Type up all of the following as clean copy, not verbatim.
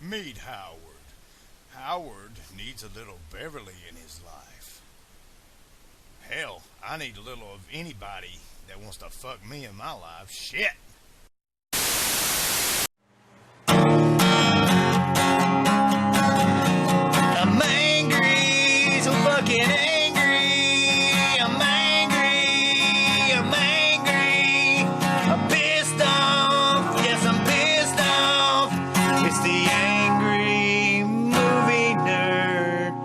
Meet Howard. Howard needs a little Beverly in his life. Hell, I need a little of anybody that wants to fuck me in my life. Shit! I'm angry, so fucking angry. I'm angry, I'm angry. I'm pissed off, yes, I'm pissed off. It's the Angry Movie Nerd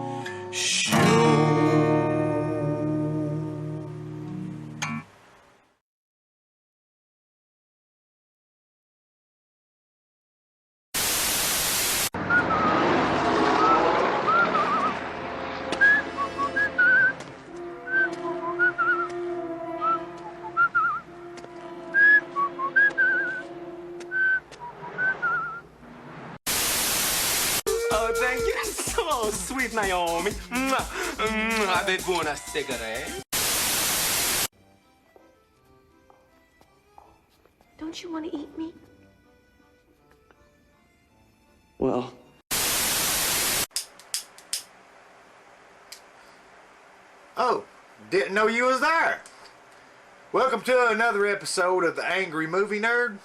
Show. Oh, thank you so sweet, Naomi. Avevo una cigarette? Don't you want to eat me? Well. Oh, didn't know you was there. Welcome to another episode of the Angry Movie Nerd.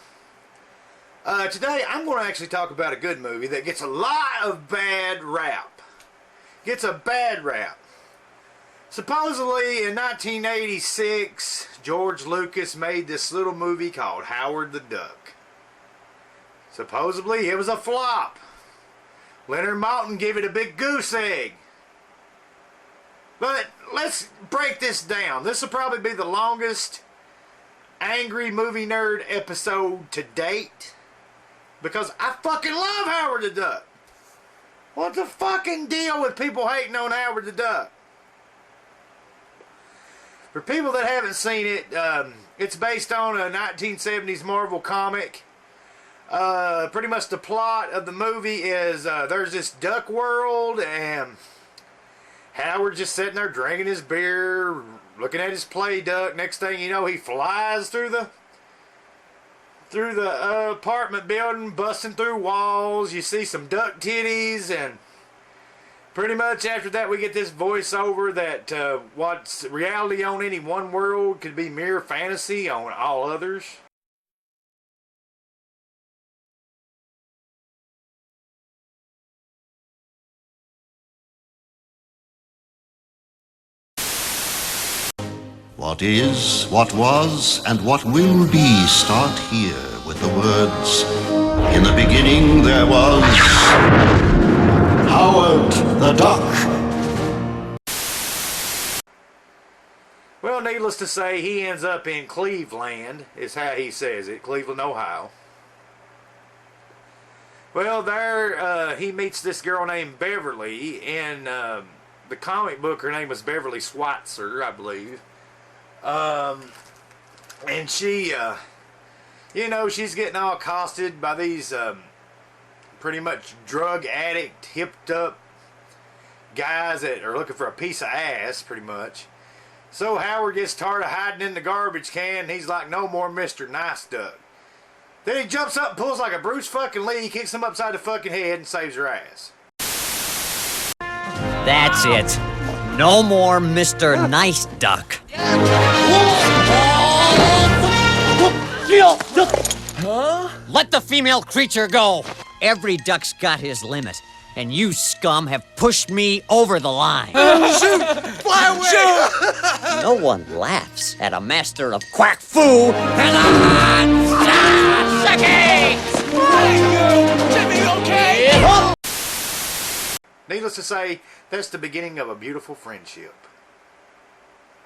Today I'm going to actually talk about a good movie that gets a lot of bad rap. Gets a bad rap. Supposedly in 1986, George Lucas made this little movie called Howard the Duck. Supposedly it was a flop. Leonard Maltin gave it a big goose egg. But let's break this down. This will probably be the longest Angry Movie Nerd episode to date. Because I fucking love Howard the Duck. What's the fucking deal with people hating on Howard the Duck? For people that haven't seen it, it's based on a 1970s Marvel comic. Pretty much the plot of the movie is there's this duck world and Howard's just sitting there drinking his beer, looking at his play duck. Next thing you know, he flies through the apartment building, busting through walls. You see some duck titties, and pretty much after that we get this voiceover that what's reality on any one world could be mere fantasy on all others. What is, what was, and what will be start here with the words, in the beginning there was Howard the Duck. Well, needless to say, he ends up in Cleveland, is how he says it, Cleveland, Ohio. Well, there he meets this girl named Beverly. In the comic book, her name was Beverly Schweitzer, I believe. And she, she's getting all accosted by these, pretty much drug addict, hipped up guys that are looking for a piece of ass, pretty much. So Howard gets tired of hiding in the garbage can, and he's like, no more Mr. Nice Duck. Then he jumps up and pulls like a Bruce fucking Lee, kicks him upside the fucking head, and saves her ass. That's it. No more Mr. Nice Duck. Huh? Let the female creature go. Every duck's got his limit, and you scum have pushed me over the line. Shoot! Fly away! Shoot! No one laughs at a master of quack foo. Jimmy, okay? Needless to say, that's the beginning of a beautiful friendship.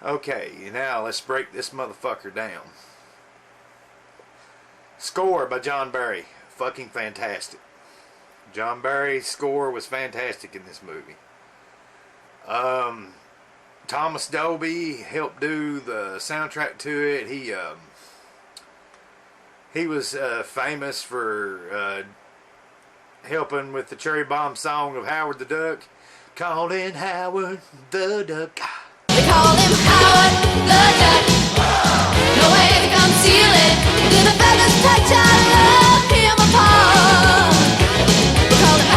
Okay, now let's break this motherfucker down. Score by John Barry. Fucking fantastic. John Barry's score was fantastic in this movie. Thomas Dolby helped do the soundtrack to it. He was famous for helping with the Cherry Bomb song of Howard the Duck. Calling Howard the Duck. They call him Howard the Duck. No way to conceal it. Do the feathers touch? I love him apart. They call him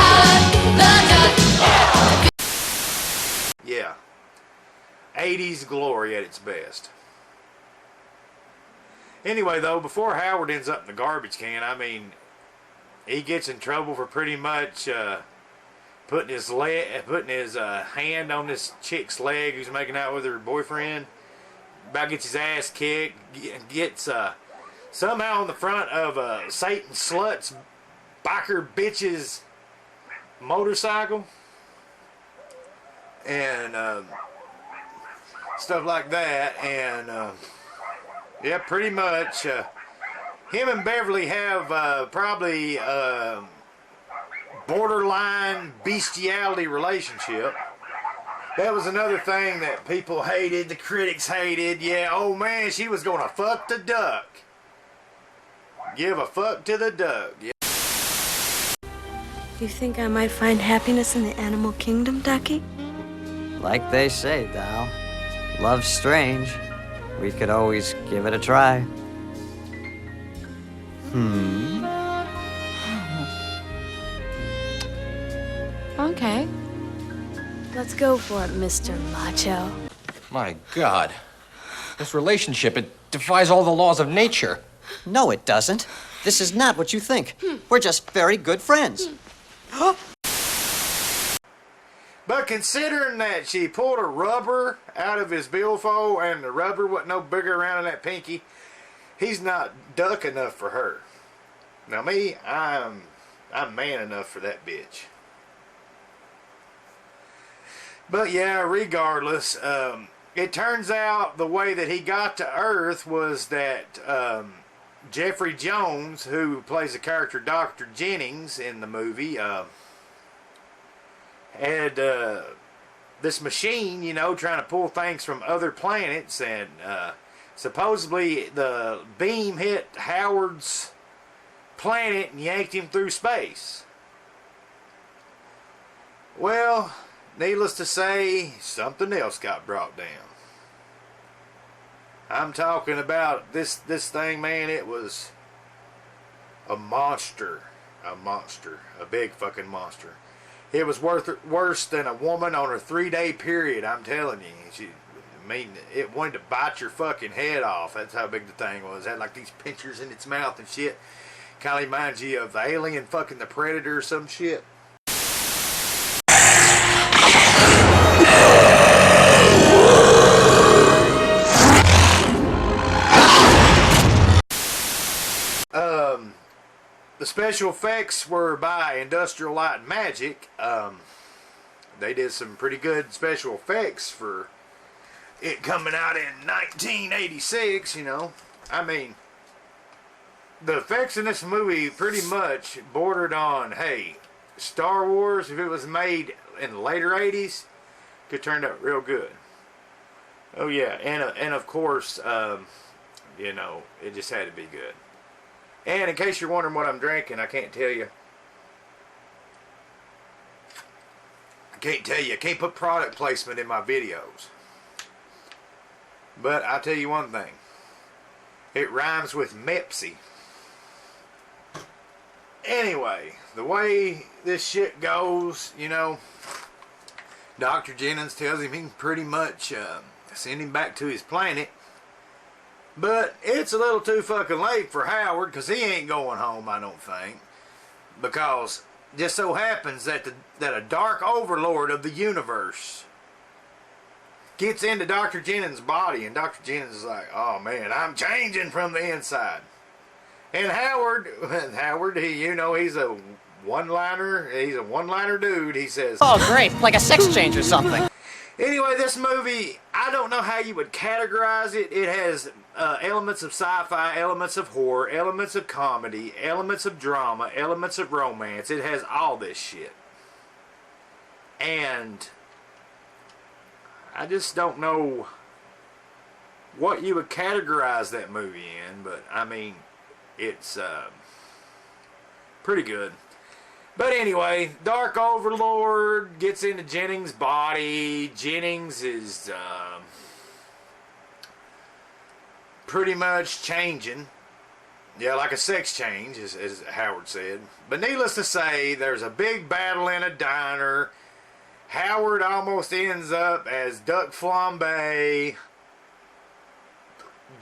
80s glory at its best. Anyway, though, before Howard ends up in the garbage can, I mean, he gets in trouble for pretty much putting his hand on this chick's leg who's making out with her boyfriend. About gets his ass kicked. Gets somehow on the front of Satan Slut's biker bitch's motorcycle. And stuff like that. And yeah, pretty much him and Beverly have probably borderline bestiality relationship. That was another thing that people hated, the critics hated. Yeah, oh man, she was gonna fuck the duck. Give a fuck to the duck. Yeah. You think I might find happiness in the animal kingdom, Ducky? Like they say, Dal, love's strange. We could always give it a try. Okay. Let's go for it, Mr. Macho. My God. This relationship, it defies all the laws of nature. No, it doesn't. This is not what you think. We're just very good friends. But considering that she pulled a rubber out of his billfold and the rubber wasn't no bigger around in that pinky, he's not duck enough for her. Now me, I'm man enough for that bitch. But yeah, regardless, it turns out the way that he got to Earth was that Jeffrey Jones, who plays the character Dr. Jennings in the movie, had this machine, you know, trying to pull things from other planets, and supposedly the beam hit Howard's planet and yanked him through space. Well, needless to say, something else got brought down. I'm talking about this thing, man. It was a monster. A big fucking monster. It was worse than a woman on her 3-day period, I'm telling you. It wanted to bite your fucking head off. That's how big the thing was. It had like these pinchers in its mouth and shit. Kind of reminds you of the alien fucking the Predator or some shit. The special effects were by Industrial Light and Magic. They did some pretty good special effects for it coming out in 1986, you know. I mean, the effects in this movie pretty much bordered on, hey, Star Wars, if it was made in the later 80s, could turn out real good. Oh yeah, and of course, you know, it just had to be good. And in case you're wondering what I'm drinking, I can't tell you. I can't put product placement in my videos. But I'll tell you one thing. It rhymes with Mepsi. Anyway, the way this shit goes, you know, Dr. Jennings tells him he can pretty much send him back to his planet. But it's a little too fucking late for Howard, because he ain't going home, I don't think. Because it just so happens that a dark overlord of the universe gets into Dr. Jennings' body, and Dr. Jennings is like, oh man, I'm changing from the inside. And Howard, you know, he's a one-liner dude. He says, Oh, great. Like a sex change or something. Anyway, this movie, I don't know how you would categorize it. It has elements of sci-fi, elements of horror, elements of comedy, elements of drama, elements of romance. It has all this shit. And I just don't know what you would categorize that movie in, but I mean, it's pretty good. But anyway, Dark Overlord gets into Jennings' body. Jennings is pretty much changing. Yeah, like a sex change, as Howard said. But needless to say, there's a big battle in a diner. Howard almost ends up as Duck Flambe.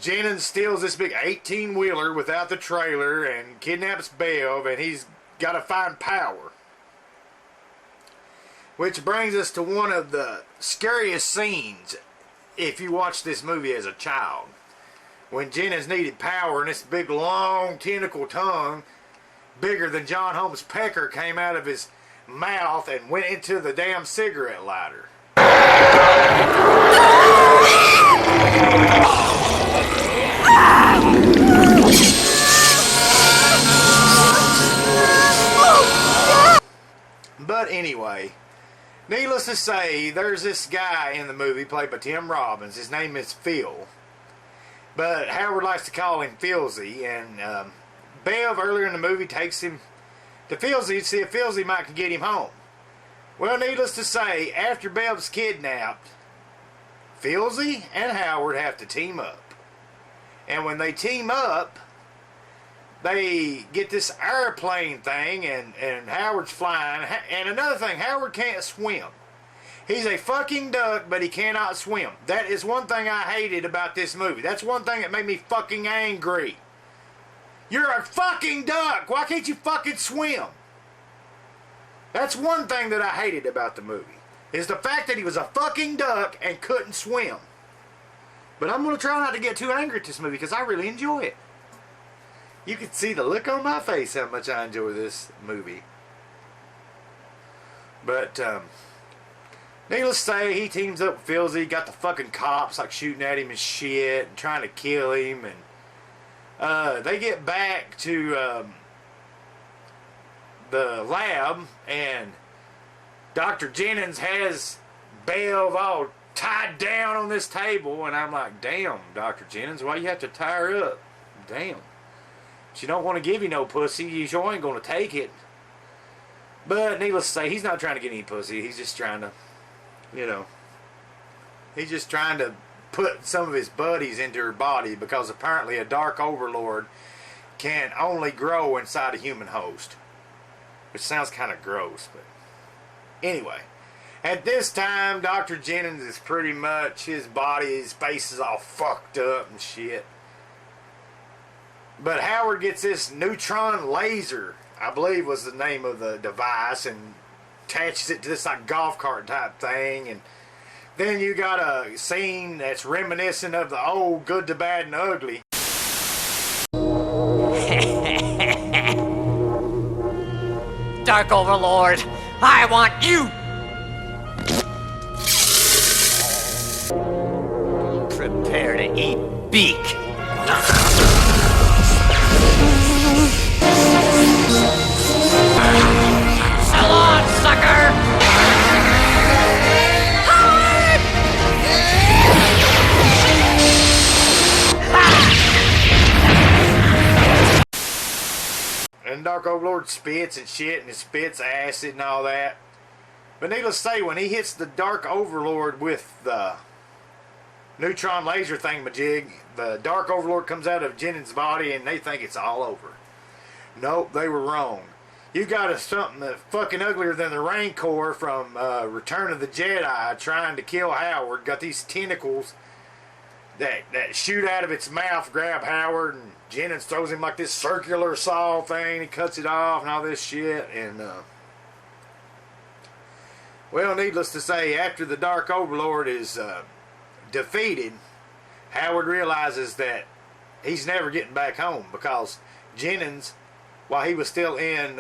Jennings steals this big 18-wheeler without the trailer and kidnaps Bev, and he's got to find power. Which brings us to one of the scariest scenes if you watch this movie as a child. When Jennings needed power and this big long tentacle tongue, bigger than John Holmes Pecker, came out of his mouth and went into the damn cigarette lighter. But anyway, needless to say, there's this guy in the movie played by Tim Robbins. His name is Phil, but Howard likes to call him Philzy. And Bev earlier in the movie takes him to Philzy to see if Philzy might can get him home. Well, needless to say, after Bev's kidnapped, Philzy and Howard have to team up. And when they team up, they get this airplane thing, and Howard's flying. And another thing, Howard can't swim. He's a fucking duck, but he cannot swim. That is one thing I hated about this movie. That's one thing that made me fucking angry. You're a fucking duck. Why can't you fucking swim? That's one thing that I hated about the movie, is the fact that he was a fucking duck and couldn't swim. But I'm going to try not to get too angry at this movie because I really enjoy it. You can see the look on my face how much I enjoy this movie. But, needless to say, he teams up with Philzy, got the fucking cops like shooting at him and shit, and trying to kill him, and they get back to the lab, and Dr. Jennings has Bev all tied down on this table, and I'm like, damn, Dr. Jennings, why you have to tie her up? Damn. She don't want to give you no pussy, you sure ain't going to take it. But needless to say, he's not trying to get any pussy. He's just trying to, he's just trying to put some of his buddies into her body, because apparently a dark overlord can only grow inside a human host. Which sounds kind of gross, but anyway. At this time, Dr. Jennings is pretty much, his body, his face is all fucked up and shit. But Howard gets this neutron laser, I believe was the name of the device, and attaches it to this like golf cart type thing. And then you got a scene that's reminiscent of the old Good, the Bad, and the Ugly. Dark Overlord, I want you! Prepare to eat beak. So long, sucker! And Dark Overlord spits and shit, and it spits acid and all that. But needless to say, when he hits the Dark Overlord with the neutron laser thingamajig, the Dark Overlord comes out of Jennings' body, and they think it's all over. Nope, they were wrong. You got something that's fucking uglier than the Rancor from Return of the Jedi trying to kill Howard. Got these tentacles that shoot out of its mouth, grab Howard, and Jennings throws him like this circular saw thing. He cuts it off and all this shit. And, well, needless to say, after the Dark Overlord is defeated, Howard realizes that he's never getting back home, because Jennings, while he was still in,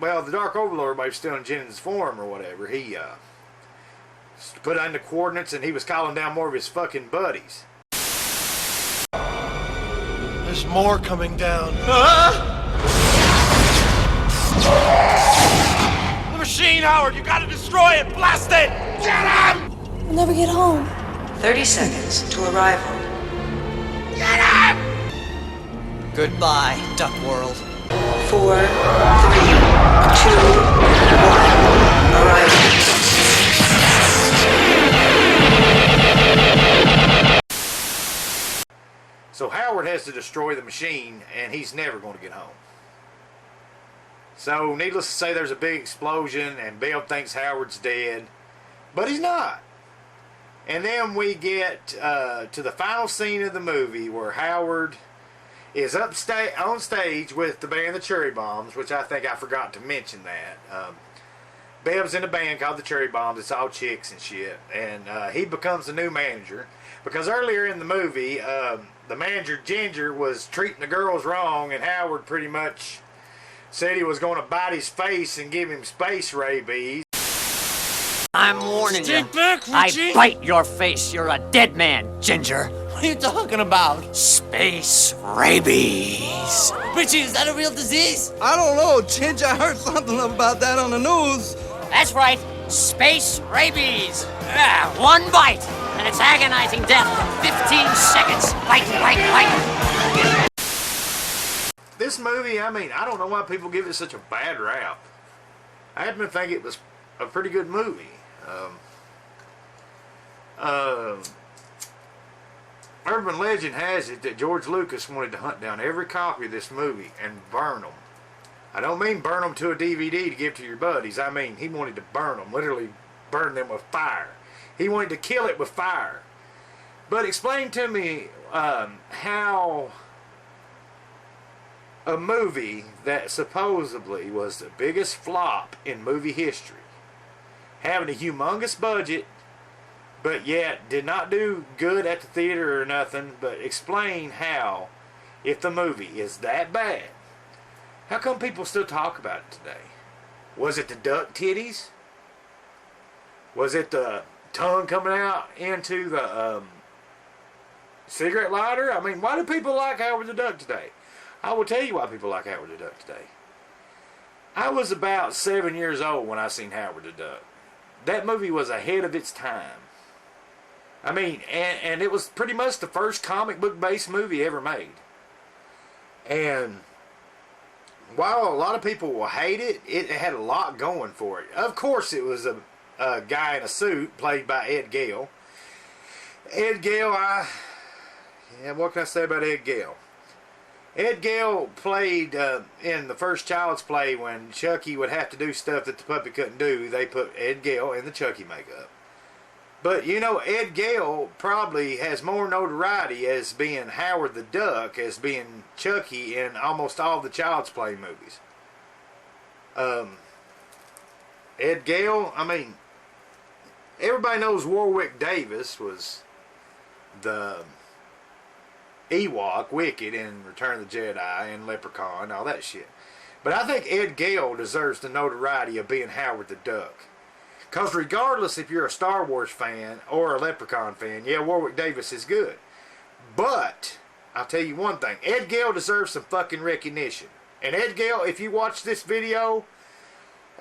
well, the Dark Overlord, while he was still in Jennings' form or whatever, he put in the coordinates, and he was calling down more of his fucking buddies. There's more coming down. The machine, Howard! You gotta destroy it! Blast it! Get him! We'll never get home. 30 seconds to arrival. Get him! Goodbye, Duck World. 4, 3, 2, 1. Arrival. So Howard has to destroy the machine, and he's never going to get home. So, needless to say, there's a big explosion, and Bill thinks Howard's dead, but he's not. And then we get to the final scene of the movie where Howard is on stage with the band the Cherry Bombs, which I think I forgot to mention that. Bev's in a band called the Cherry Bombs. It's all chicks and shit. And he becomes the new manager. Because earlier in the movie, the manager, Ginger, was treating the girls wrong, and Howard pretty much said he was going to bite his face and give him space rabies. I'm warning you. back, I bite your face. You're a dead man, Ginger. What are you talking about? Space rabies. Richie, is that a real disease? I don't know, Ginge. I heard something about that on the news. That's right. Space rabies. One bite, and it's agonizing death for 15 seconds. Bite, bite, bite. This movie, I mean, I don't know why people give it such a bad rap. I happen to think it was a pretty good movie. Urban legend has it that George Lucas wanted to hunt down every copy of this movie and burn them. I don't mean burn them to a DVD to give to your buddies. I mean he wanted to burn them, literally burn them with fire. He wanted to kill it with fire. But explain to me how a movie that supposedly was the biggest flop in movie history, having a humongous budget, but yet did not do good at the theater or nothing, but explain how, if the movie is that bad, how come people still talk about it today? Was it the duck titties? Was it the tongue coming out into the cigarette lighter? I mean, why do people like Howard the Duck today? I will tell you why people like Howard the Duck today. I was about 7 years old when I seen Howard the Duck. That movie was ahead of its time. I mean, and it was pretty much the first comic book based movie ever made. And while a lot of people will hate it, it had a lot going for it. Of course, it was a guy in a suit played by Ed Gale. Ed Gale, what can I say about Ed Gale? Ed Gale played in the first Child's Play when Chucky would have to do stuff that the puppet couldn't do. They put Ed Gale in the Chucky makeup. But you know, Ed Gale probably has more notoriety as being Howard the Duck as being Chucky in almost all the Child's Play movies. Ed Gale, I mean, everybody knows Warwick Davis was the Ewok, Wicked in Return of the Jedi and Leprechaun and all that shit. But I think Ed Gale deserves the notoriety of being Howard the Duck. Because regardless if you're a Star Wars fan or a Leprechaun fan, yeah, Warwick Davis is good. But, I'll tell you one thing, Ed Gale deserves some fucking recognition. And Ed Gale, if you watch this video,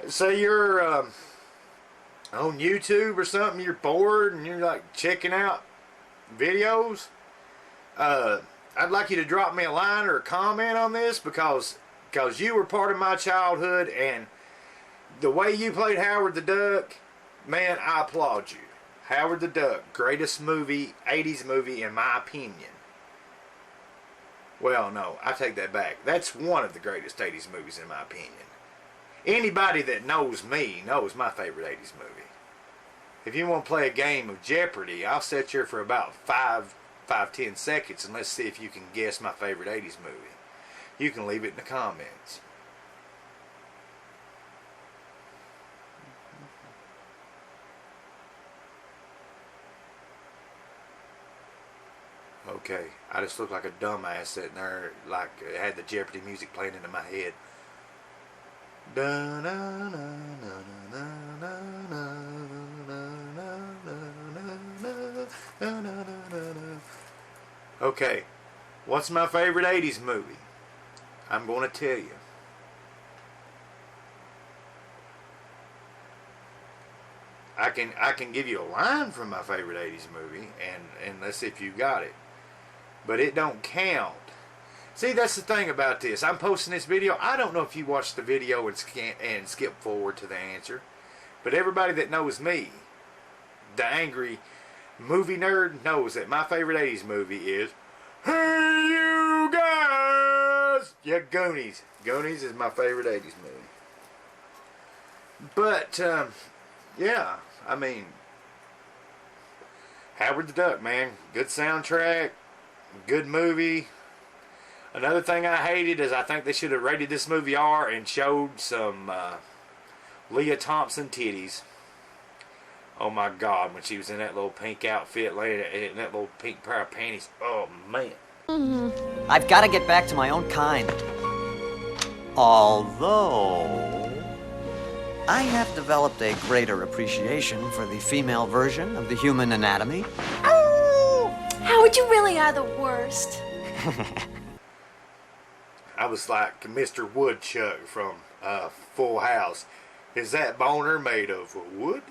say you're on YouTube or something, you're bored and you're like checking out videos, I'd like you to drop me a line or a comment on this because you were part of my childhood, and the way you played Howard the Duck, man, I applaud you. Howard the Duck, greatest movie, 80s movie in my opinion. Well, no, I take that back. That's one of the greatest 80s movies in my opinion. Anybody that knows me knows my favorite 80s movie. If you want to play a game of Jeopardy, I'll sit here for about 5-10 seconds and let's see if you can guess my favorite 80s movie. You can leave it in the comments. Okay, I just look like a dumbass sitting there, like I had the Jeopardy music playing into my head. Okay, what's my favorite 80s movie? I'm going to tell you. I can give you a line from my favorite 80s movie, and let's see if you got it. But it don't count. See, that's the thing about this. I'm posting this video. I don't know if you watched the video and skip forward to the answer. But everybody that knows me, the angry movie nerd, knows that my favorite 80s movie is Hey You Guys! was? Yeah, Goonies. Goonies is my favorite 80s movie. But, yeah, I mean, Howard the Duck, man. Good soundtrack. Good movie. Another thing I hated is I think they should have rated this movie R and showed some Leah Thompson titties. Oh my God, when she was in that little pink outfit, laying in that little pink pair of panties. Oh man. I've got to get back to my own kind. Although, I have developed a greater appreciation for the female version of the human anatomy. Howard, you really are the worst. I was like Mr. Woodchuck from Full House. Is that boner made of wood?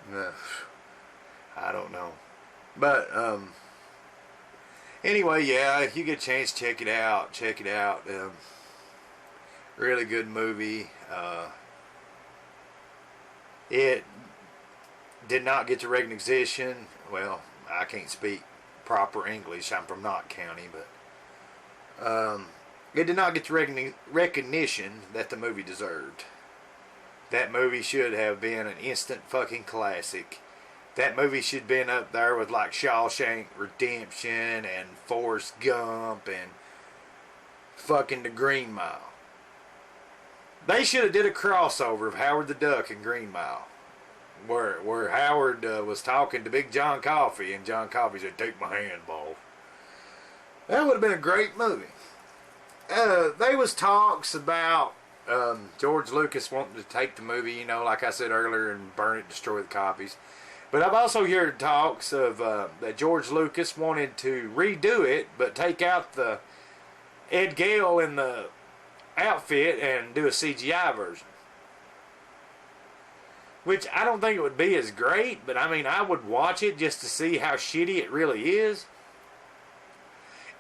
No, I don't know. But anyway, yeah, if you get a chance, check it out. Check it out. Really good movie. It did not get the recognition. Well, I can't speak proper English. I'm from Knott County, but it did not get the recognition that the movie deserved. That movie should have been an instant fucking classic. That movie should have been up there with like Shawshank Redemption and Forrest Gump and fucking The Green Mile. They should have did a crossover of Howard the Duck and Green Mile. Where Howard was talking to Big John Coffey and John Coffey said, "Take my hand, ball." That would have been a great movie. There was talks about George Lucas wanting to take the movie, you know, like I said earlier, and burn it, destroy the copies. But I've also heard talks of that George Lucas wanted to redo it, but take out the Ed Gale in the outfit and do a CGI version. Which I don't think it would be as great, but I mean, I would watch it just to see how shitty it really is.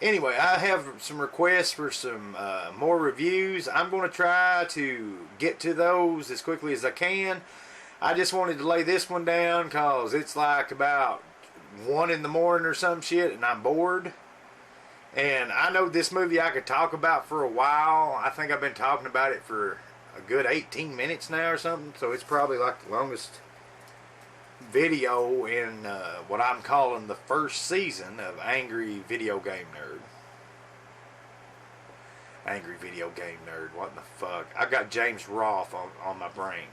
Anyway, I have some requests for some more reviews. I'm going to try to get to those as quickly as I can. I just wanted to lay this one down because it's like about 1 in the morning or some shit and I'm bored. And I know this movie I could talk about for a while. I think I've been talking about it for a good 18 minutes now or something. So it's probably like the longest video in what I'm calling the first season of Angry Video Game Nerd. Angry Video Game Nerd, what in the fuck? I got James Roth on my brain.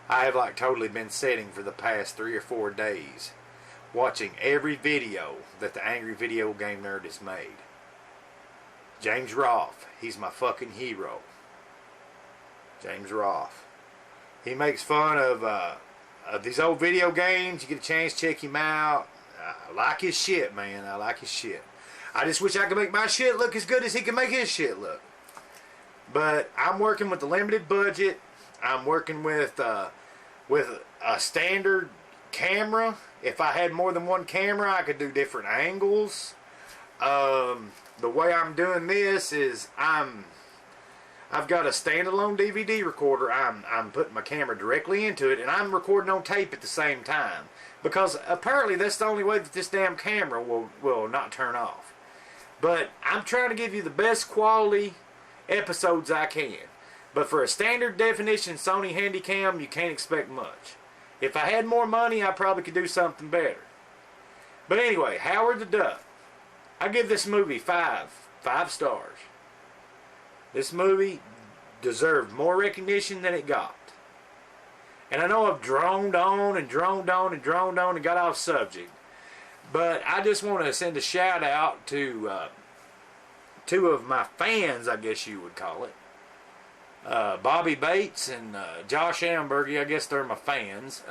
I have like totally been sitting for the past 3 or 4 days watching every video that the Angry Video Game Nerd has made. James Roth, he's my fucking hero. James Roth. He makes fun of these old video games. You get a chance, check him out. I like his shit, man. I like his shit. I just wish I could make my shit look as good as he can make his shit look. But I'm working with a limited budget. I'm working with a standard camera. If I had more than one camera, I could do different angles. The way I'm doing this is I've got a standalone DVD recorder. I'm putting my camera directly into it, and I'm recording on tape at the same time. Because apparently that's the only way that this damn camera will not turn off. But I'm trying to give you the best quality episodes I can. But for a standard definition Sony Handycam, you can't expect much. If I had more money, I probably could do something better. But anyway, Howard the Duck. I give this movie 5 stars. This movie deserved more recognition than it got. And I know I've droned on and droned on and droned on and got off subject. But I just want to send a shout out to 2 of my fans, I guess you would call it. Bobby Bates and Josh Ambergy. I guess they're my fans.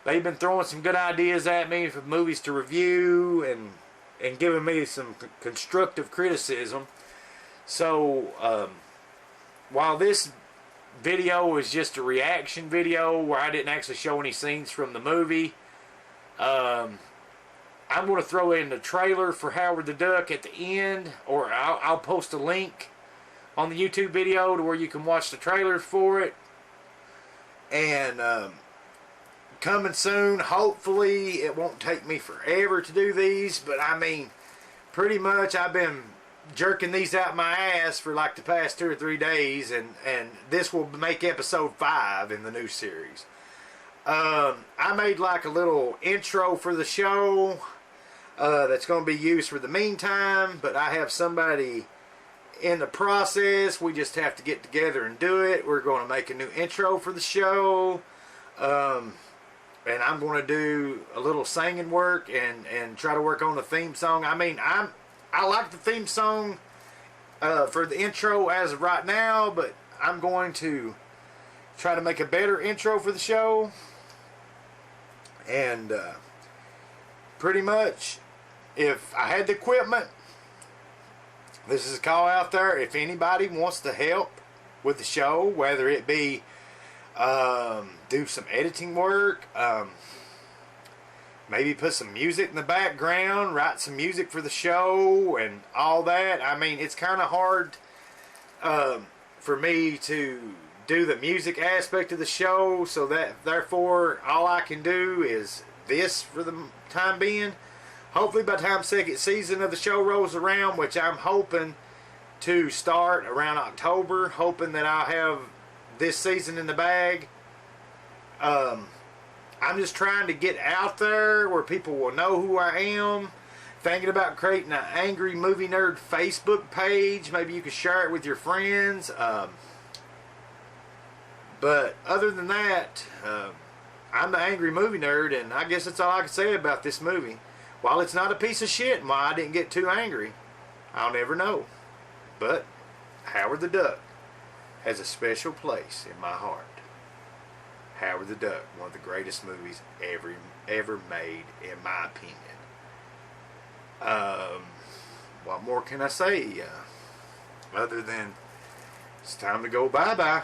They've been throwing some good ideas at me for movies to review and giving me some constructive criticism. So while this video is just a reaction video where I didn't actually show any scenes from the movie, I'm going to throw in the trailer for Howard the Duck at the end, or I'll post a link on the YouTube video to where you can watch the trailer for it. And coming soon. Hopefully it won't take me forever to do these, but I mean, pretty much I've been jerking these out my ass for like the past 2 or 3 days, and this will make episode 5 in the new series. I made like a little intro for the show that's going to be used for the meantime, but I have somebody in the process. We just have to get together and do it. We're going to make a new intro for the show, and I'm going to do a little singing work and try to work on the theme song. I mean, I like the theme song for the intro as of right now, but I'm going to try to make a better intro for the show. And pretty much, if I had the equipment, this is a call out there. If anybody wants to help with the show, whether it be do some editing work, maybe put some music in the background, write some music for the show and all that. I mean, it's kind of hard for me to do the music aspect of the show, so that therefore all I can do is this for the time being. Hopefully by the time second season of the show rolls around, which I'm hoping to start around October, hoping that I'll have this season in the bag. I'm just trying to get out there where people will know who I am. Thinking about creating an Angry Movie Nerd Facebook page. Maybe you can share it with your friends. But other than that, I'm the Angry Movie Nerd, and I guess that's all I can say about this movie. While it's not a piece of shit and why I didn't get too angry, I'll never know. But Howard the Duck has a special place in my heart. Howard the Duck, one of the greatest movies ever made, in my opinion. What more can I say? Other than it's time to go bye-bye.